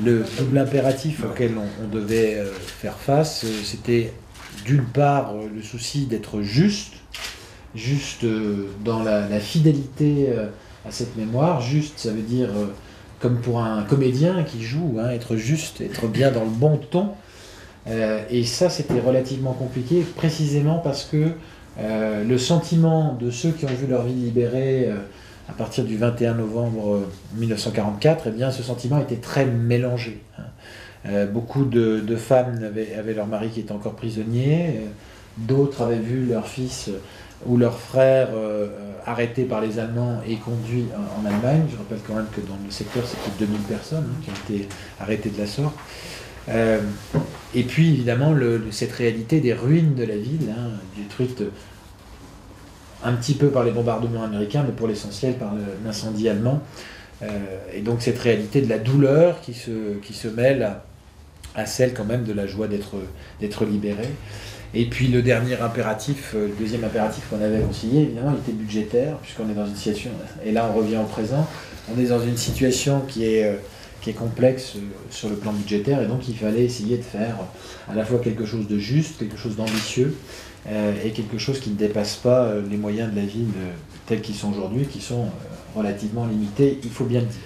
Le double impératif auquel on devait faire face, c'était d'une part le souci d'être juste dans la fidélité à cette mémoire. Juste, ça veut dire, comme pour un comédien qui joue, hein, être juste, être bien dans le bon ton. Et ça, c'était relativement compliqué, précisément parce que le sentiment de ceux qui ont vu leur vie libérée à partir du 21 novembre 1944, eh bien, ce sentiment était très mélangé. Beaucoup de femmes avaient leur mari qui était encore prisonnier, d'autres avaient vu leur fils ou leur frère arrêté par les Allemands et conduit en Allemagne. Je rappelle quand même que dans le secteur, c'est plus de 2000 personnes qui ont été arrêtées de la sorte. Et puis évidemment cette réalité des ruines de la ville, hein, détruite un petit peu par les bombardements américains, mais pour l'essentiel par l'incendie allemand. Et donc cette réalité de la douleur qui se mêle à celle quand même de la joie d'être libéré. Et puis le dernier impératif, le deuxième impératif qu'on avait concilié, évidemment, il était budgétaire, puisqu'on est dans une situation, et là on revient au présent, on est dans une situation qui est complexe sur le plan budgétaire, et donc il fallait essayer de faire à la fois quelque chose de juste, quelque chose d'ambitieux, et quelque chose qui ne dépasse pas les moyens de la ville tels qu'ils sont aujourd'hui, qui sont relativement limités, il faut bien le dire.